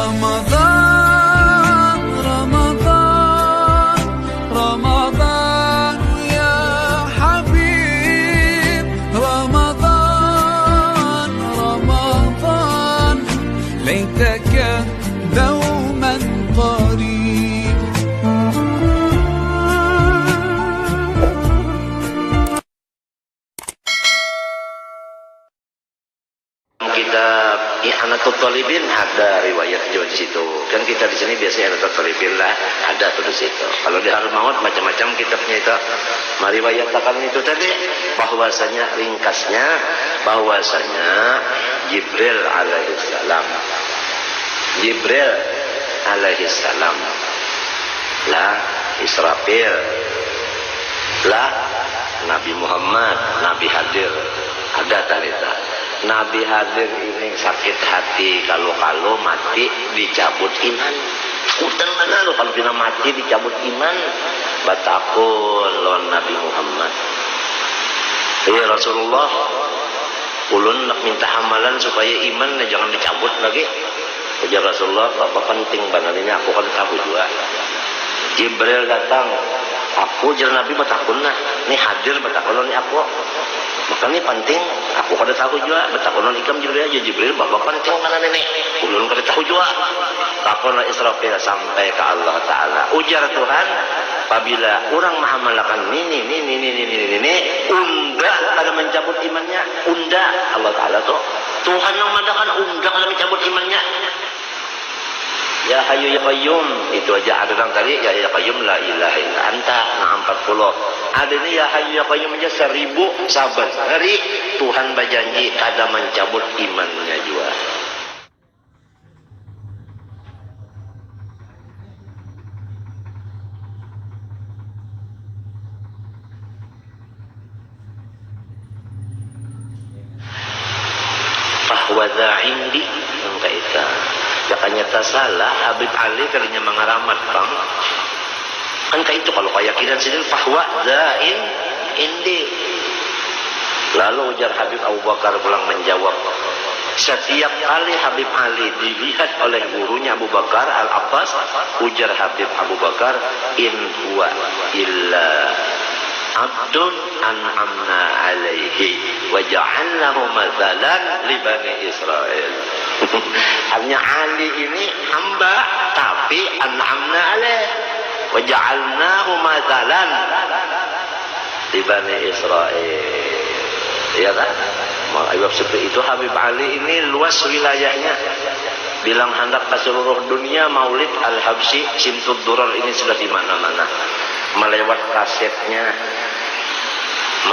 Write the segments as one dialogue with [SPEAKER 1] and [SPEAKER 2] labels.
[SPEAKER 1] رمضان رمضان رمضان يا حبيب رمضان رمضان ليتك دوما قريب.
[SPEAKER 2] Kitab I'anatul Thalibin ada riwayat juga di situ. Kan kita di sini biasanya I'anatul Thalibin lah ada tuh di situ. Kalau di Harul Maut macam-macam kitabnya itu meriwayatkan itu tadi bahwasanya ringkasnya bahwasanya Jibril alaihissalam lah Israfil lah Nabi Muhammad Nabi hadir ada talita. Nabi hadir ini sakit hati kalau mati dicabut iman. Utan mana lo kalau kita mati dicabut iman? Batakun lawan Nabi Muhammad. Ya Rasulullah, ulun nak minta amalan supaya iman jangan dicabut lagi. Ya Rasulullah, apa penting banget ini aku kan tahu juga. Jibril datang, aku jalan Nabi batakun lah. Ini hadir batakun ni aku. Makanya penting, aku kada tahu juga. Betakonon ikam Jibril aja Jibril, bapak penting mana nenek. Ulun kada tahu juga. Takonon Israfil sampai ke Allah Taala. Ujar Tuhan, apabila orang mengamalkan ini, unda kada mencabut imannya. Unda Allah Taala tuh. Tuhan yang mengatakan unda kada mencabut imannya. Ya Hayyu Ya Qayyum, itu aja ada orang tadi ya Ya Qayyum la ilaha illa anta nah 40. Ada ini ya Hayyu Ya Qayyum aja 1000 saban. Hari Tuhan berjanji kada mencabut imannya juga. Fahwadha indi yang kaita. Jakanya tasalah Habib Ali kalinya mengaramat bang. Kan kayak itu kalau keyakinan sendiri fahwa zain indi. Lalu ujar Habib Abu Bakar pulang menjawab, setiap kali Habib Ali dilihat oleh gurunya Abu Bakar Al-Abbas, ujar Habib Abu Bakar, in huwa illa abdun an'amna alaihi wa ja'alnahu mathalan li bani Israel. Hanya Ali ini hamba tapi an'amna alaihi wa ja'alnahu mathalan li bani Israel. Ya kan? Maka seperti itu Habib Ali ini luas wilayahnya. Bilang hendak ke seluruh dunia Maulid Al-Habsyi Simtud Durar ini sudah di mana-mana. Melewat kasetnya,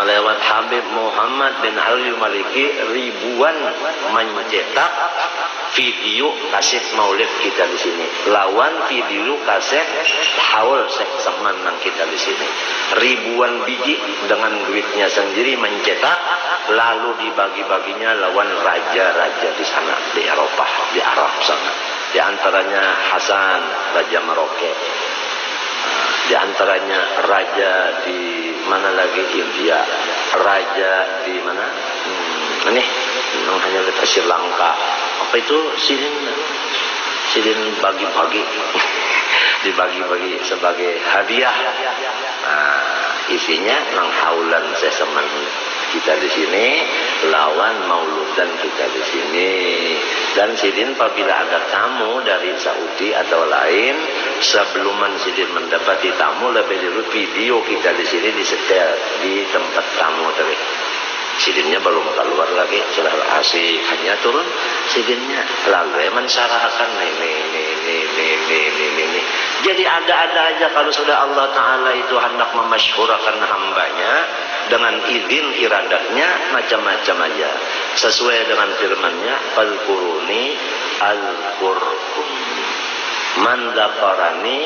[SPEAKER 2] melewat Habib Muhammad bin Ali Maliki ribuan mencetak video kaset Maulid kita di sini. Lawan video kaset haul Syekh Semanang kita di sini. Ribuan biji dengan duitnya sendiri mencetak, lalu dibagi-baginya lawan raja-raja di sana di Eropa, di Arab sana. Di antaranya Hasan, Raja Merauke. Di antaranya raja di mana lagi India, raja di mana? Ini hanya lihat Sri Lanka. Apa itu silin bagi-bagi, dibagi-bagi sebagai hadiah. Nah, isinya langhaulan seseman kita di sini, lawan mauludan kita di sini. Dan sidin apabila ada tamu dari Saudi atau lain, sebelum sidin mendapati tamu lebih dulu video kita di sini disetel di tempat tamu tadi. Sidinnya belum keluar lagi, sudah asik hanya turun sidinnya. Lalu mensyarahkan ini. Jadi ada-ada aja kalau sudah Allah Ta'ala itu hendak memasyhurkan hambanya dengan izin iradahnya macam-macam aja. Sesuai dengan firman-Nya, "Fadhkuruni azkurkum." Man dzakarani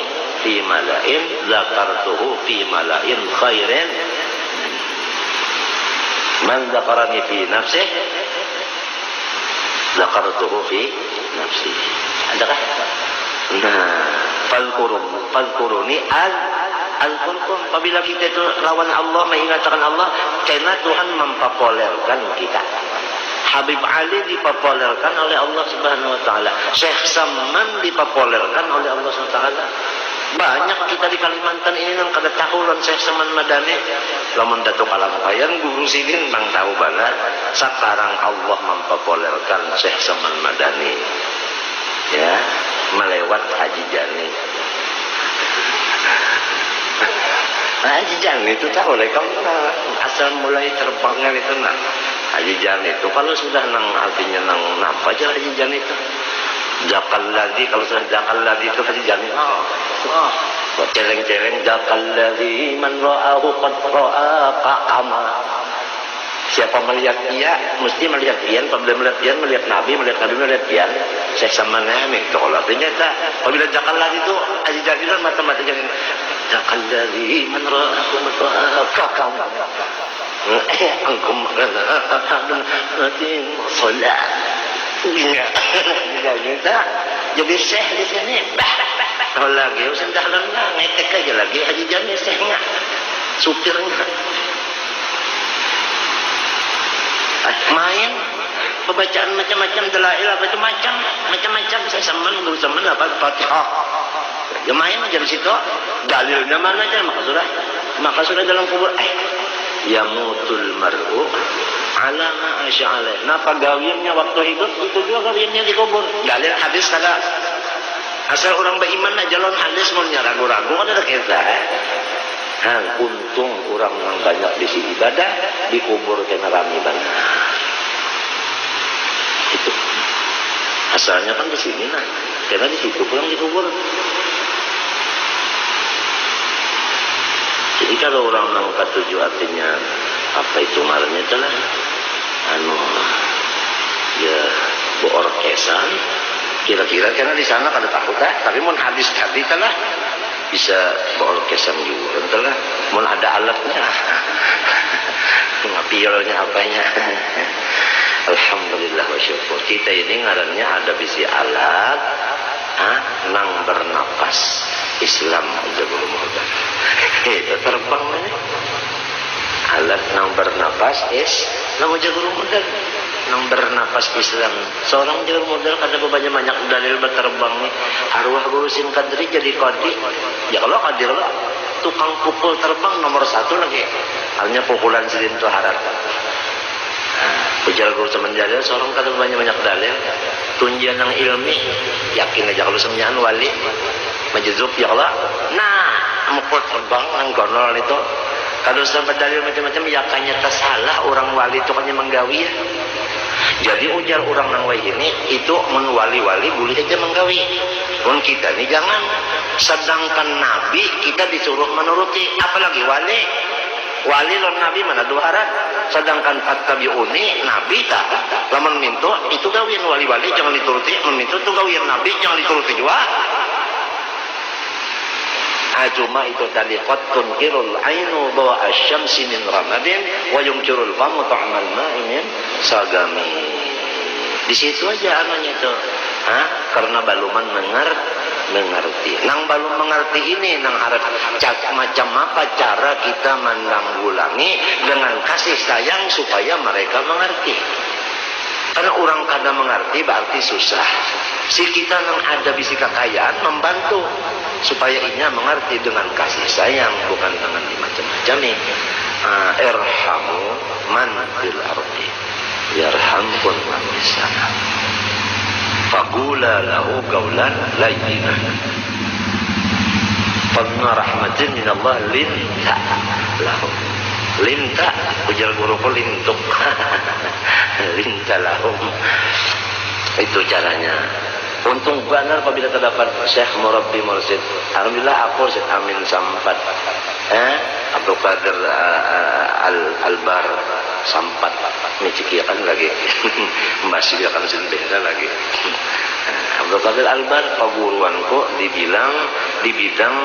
[SPEAKER 2] fi mala'in dzakartuhu fi mala'in khairin. Man dzakarani fi nafsih dzakartuhu fi nafsi. Adakah? Nah, fadhkuruni al-qur'an. Apabila kita itu lawan Allah, mengingatkan Allah, karena Tuhan mempopulerkan kita. Habib Ali dipopulerkan oleh Allah Subhanahu wa taala. Syekh Saman dipopulerkan oleh Allah Subhanahu wa taala. Banyak kita di Kalimantan ini yang kada tahu lan Syekh Saman Madani. Lamun Datuk Kalampayan guru sidin bang tahu banget. Sekarang Allah mempopulerkan Syekh Saman Madani. Ya, melewat Haji Jani. Haji Jani itu tahu lah kamu asal mulai terbangnya itu nah. Haji Jani itu kalau sudah nang artinya nang apa aja Haji Jani itu. Jakal lagi kalau sudah jakal lagi itu Haji Jani. Celeng-celeng jakal lagi man ra'ahu qad ra'a qama. Siapa melihat dia mesti melihat dia, apabila melihat dia melihat Nabi melihat dia. Saya sama nih kalau artinya tak apabila jakal lagi itu Haji Jani kan mata-mata jadi jakal lagi man ra'ahu qama. Angkum nanti solat. Iya, tak. Jadi syekh di sini. Kalau lagi, sudah lah, ngetek aja lagi. Haji Jani syekhnya, supirnya. Main, pembacaan macam-macam dalail apa itu macam-macam. Saya sama apa Fatihah. Ya main aja di situ. Dalilnya mana aja maka sudah dalam kubur. Yamutul mar'u ala ma asya'ala. Nah pagawiannya waktu hidup itu juga gawiannya dikubur. Dalil hadis kada. Asal orang beriman aja lawan hadis mau ragu-ragu ada kita. Untung orang yang banyak di sini ibadah dikubur kena rami banget. Itu asalnya kan di sini nah. Karena di situ pulang dikubur. Jadi kalau orang nangkat tujuh artinya apa itu marahnya itulah ya beorkesan kira-kira karena di sana kada takut tapi mun hadis tadi lah bisa beorkesan juga entahlah mun ada alatnya ngapiolnya apanya. Alhamdulillah wa syukur kita ini ngarannya ada bisi alat nang bernapas Islam aja belum ada. Itu terbang mana? Alat nang bernapas nang jago modal nang bernapas Islam. Seorang jago modal kada banyak dalil berterbang ni. Arwah gurusin kadri jadi qadi. Ya kalau qadi lah tukang pukul terbang nomor 1 lagi. Halnya pukulan sidin tu harat. Ujar guru semenjana seorang kada banyak dalil. Tunjian nang ilmi yakin aja kalau semenjana wali majzub ya Allah. Nah, mukul terbang nang gonol itu kalau sampai dalil macam-macam ya kanya tersalah orang wali itu hanya menggawi ya. Jadi ujar orang nang wali ini itu mun wali-wali boleh aja menggawi. Mun kita ni jangan. Sedangkan nabi kita disuruh menuruti, apalagi wali. Wali lawan nabi mana dua harat. Sedangkan fattabi'uni nabi tak. Lamun mintu itu gawian wali-wali jangan dituruti, mun mintu itu gawian nabi jangan dituruti juga. Cuma itu tadi qad tunkirul ainu bawa asyamsi min ramadin wa yumkirul famu ta'mal ma'imin sagami. Di situ aja anunya itu. Karena baluman mengerti. Nang balum mengerti ini nang harap macam apa cara kita menanggulangi dengan kasih sayang supaya mereka mengerti. Karena orang kada mengerti berarti susah. Si kita nang ada bisi kekayaan membantu supaya inya mengerti dengan kasih sayang bukan dengan macam-macam ni. Irhamu man fil ardi yarhamkum man fis sama. Faqula lahu qawlan layyinan. Fadna rahmatin min Allah linta lahu. Linta ujar guruku lintuk. Linta lahum. Itu caranya. Untung benar apabila terdapat Syekh Murabbi Mursid. Alhamdulillah aku Syekh Amin Sampat. Abdul Qadir Albar Sampat. Ini kan lagi. Masih akan beda lagi. Abdul Qadir Albar paguruanku di bidang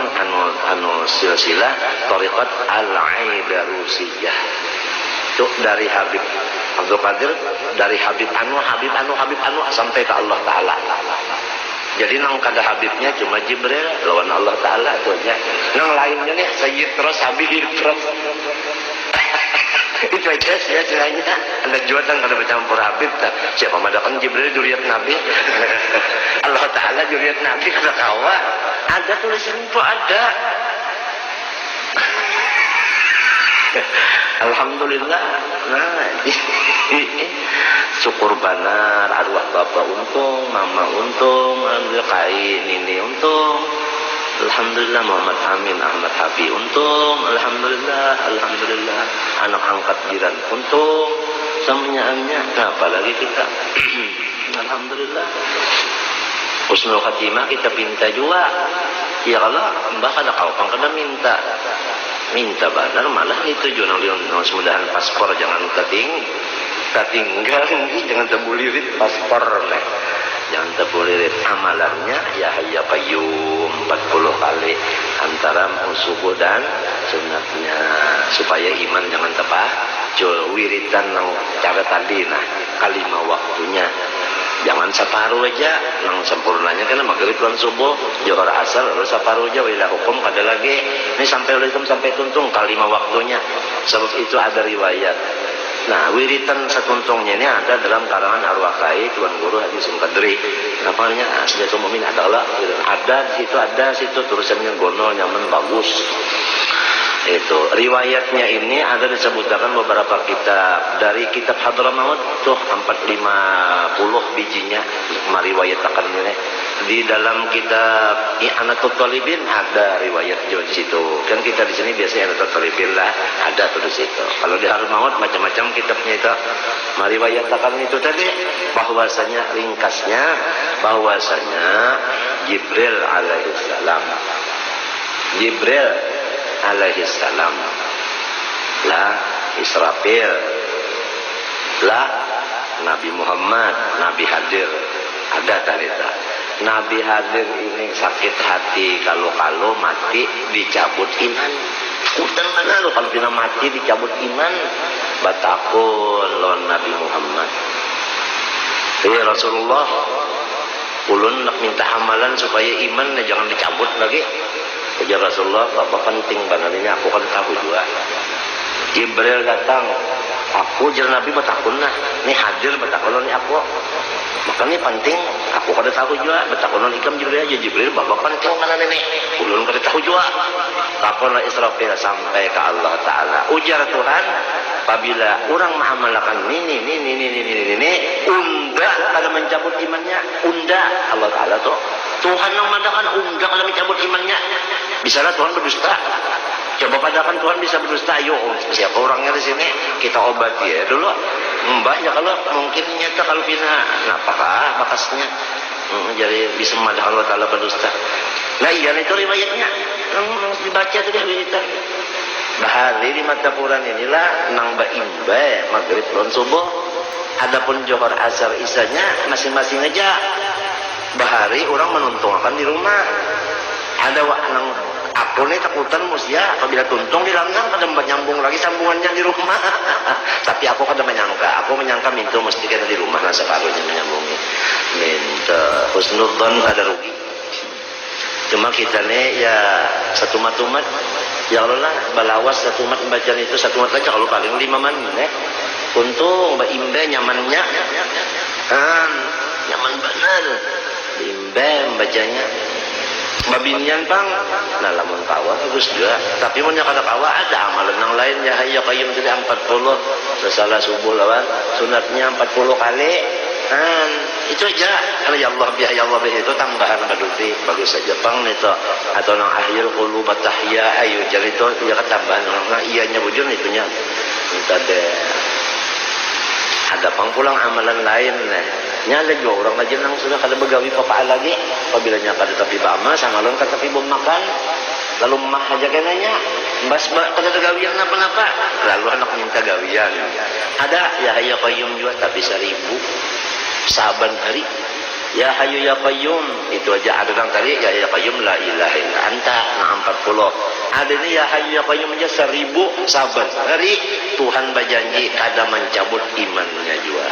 [SPEAKER 2] anu silsilah Thariqat Al-Aidarusiyah. Itu dari Habib Abdul Qadir dari Habib anu sampai ke Allah Ta'ala. Jadi nang kada Habibnya cuma Jibril lawan Allah Ta'ala itu aja. Nang lainnya nih Sayyid terus Habib terus Itu aja sih istilahnya. Ada juatan kada bercampur Habib tak. Siapa madakan Jibril juriat Nabi. Allah Ta'ala juriat Nabi kada kawa. Ada tulisan itu ada. Alhamdulillah. Nah, syukur benar arwah bapak untung, mama untung, alhamdulillah kain ini untung. Alhamdulillah Muhammad Amin Ahmad Habi untung. Alhamdulillah anak angkat jiran untung. Semuanya nah, apalagi kita. Alhamdulillah husnul khatimah kita pinta juga. Ya kalau mbak kada kau pang kada minta benar malah itu juga semudahan paspor jangan ketinggal jangan terbulirit paspor nih. Jangan terbulirit amalannya ya hayya qayyum 40 kali antara subuh dan sunatnya supaya iman jangan terpacul wiritan nang cara tadi nah kalimah waktunya jangan separuh aja nang sempurnanya kan maghrib lan subuh johor asar lalu separuh aja wilayah hukum kada lagi ini sampai hukum sampai tuntung kalimah waktunya sebab itu ada riwayat. Nah, wiritan setuntungnya ini ada dalam karangan Arwah Kai Tuan Guru Haji Sumkadri. Namanya Asliyatul Mu'min adalah ada di situ tulisannya gonol nyaman bagus. Itu riwayatnya ini ada disebutkan beberapa kitab dari kitab Hadramaut tuh 450 bijinya meriwayatkan ini. Di dalam kitab I'anatul Talibin ada riwayat di situ. Kan kita di sini biasanya I'anatul Talibin lah ada tuh di situ. Kalau di Hadramaut macam-macam kitabnya itu meriwayatkan itu tadi bahwasanya ringkasnya bahwasanya Jibril alaihissalam lah Israfil lah Nabi Muhammad Nabi hadir ada talita Nabi hadir ini sakit hati kalau mati dicabut iman udah mana lo kalau pina mati dicabut iman batakun lawan Nabi Muhammad ya Rasulullah ulun nak minta amalan supaya iman jangan dicabut lagi. Ya Rasulullah, apa penting banget ini aku kan tahu juga. Jibril datang, aku jadi Nabi betakun nah, ini hadir betakun ini aku. Maka ini penting, aku kada tahu juga betakun ikam Jibril aja Jibril, bapak penting mana ini? Ulun kada tahu juga. Takon Israfil sampai ke Allah Taala. Ujar Tuhan, apabila orang mengamalkan ini, unda kada mencabut imannya, unda Allah Taala tuh. Tuhan yang mengatakan unda kada mencabut imannya. Bisalah Tuhan berdusta. Coba padakan Tuhan bisa berdusta. Ayo siapa orangnya di sini kita obati ya dulu. Mbak ya kalau mungkin nyata kalau pina apakah bakasnya jadi bisa mengadakan Allah Taala berdusta. Nah iya itu riwayatnya. Dibaca tadi wiritan. Bahari di mata Quran inilah nang baimba maghrib lawan subuh. Adapun johor asar isanya masing-masing aja. Bahari orang menuntungkan di rumah. Ada nang aku nih takutan musia apabila tuntung di langgang kada menyambung lagi sambungannya di rumah. Tapi aku kada menyangka minta mesti kita di rumah lah separuhnya menyambungi. Minta husnudzon kada rugi. Cuma kita nih ya satu matumat ya Allah lah balawas satu mat bacaan itu satu mat aja kalau paling 5 menit. Untung mbak imbe nyamannya kan nyaman benar imbe bacanya. Babinian pang, nah lamun kawa bagus juga. Tapi mun kada kawa ada amalan yang lain ya hayya qayyum jadi 40 sesalah subuh lawan sunatnya 40 kali. Itu aja. Karena ya Allah biha ya Allah itu tambahan baduti bagus saja pang itu atau nang ahyul qulub tahya ayo jadi itu ya tambahan nang iyanya wujud itunya. Tadi ada pang pulang amalan lain nyala juga orang aja nang sudah kada begawi papaal lagi apabila nya kada tapi bama sangalon kada tapi bom makan lalu mah aja kenanya mbas kada gawian napa-napa lalu anak minta gawian ada ya hayya qayyum juga tapi 1000 saban hari ya hayyu ya qayyum itu aja ada nang tadi ya hayya qayyum la ilaha illa anta nah 40 ada ini ya hayyu ya qayyum aja 1000 saban hari Tuhan berjanji kada mencabut imannya juga.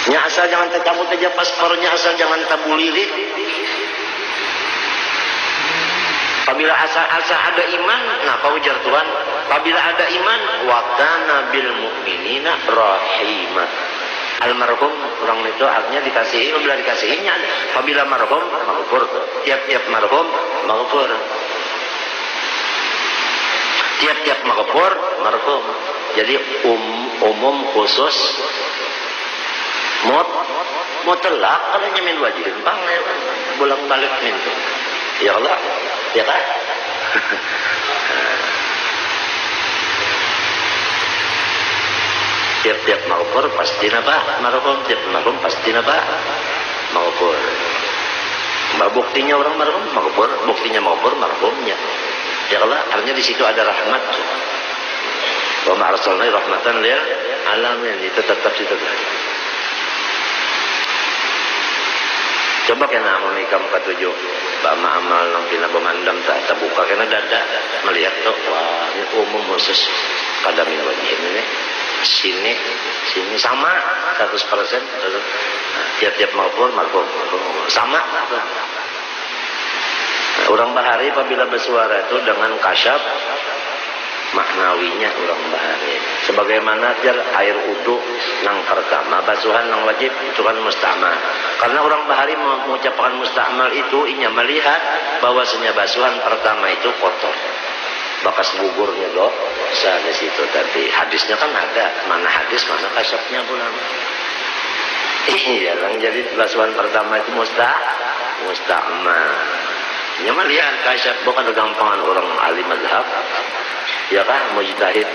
[SPEAKER 2] Nya asal jangan tercabut aja paspornya asal jangan tabulirit. Apabila asa ada iman, nah apa ujar Tuhan? Apabila ada iman, wa kana bil mu'minina rahimah. Almarhum orang itu haknya dikasihi, apabila dikasihinya. Apabila marhum, maghfur. Tiap-tiap marhum, maghfur. Tiap-tiap maghfur, marhum. Jadi umum khusus mutlak kalau nyamin wajibin bang bolak balik mintu. Ya Allah, ya kan? Tiap-tiap maghfur pasti napa? Marhum tiap marhum pasti napa? Maghfur. Buktinya orang marhum maghfur, buktinya maghfur marhumnya. Ya Allah, artinya di situ ada rahmat. Wa ma arsalna rahmatan lil alamin, itu tetap situ. Coba kena menikam ketujuh bama amal nang pina memandam tak terbuka kena dada melihat tuh wah ini umum khusus pada min wajib ini sini sama 100%. Tiap-tiap maupun sama. Orang bahari apabila bersuara itu dengan kasyaf maknawinya orang bahari sebagaimana jar air wudu nang pertama basuhan nang wajib itu kan mustamal, karena orang bahari mengucapkan mustamal itu inya melihat bahwasanya basuhan pertama itu kotor bekas gugurnya loh di situ. Tapi hadisnya kan ada, mana hadis mana kasyafnya pulang. Iya lang, jadi basuhan pertama itu mustamal inya melihat kasyaf, bukan gampangan orang alim mazhab. Ya kan, mujtahid.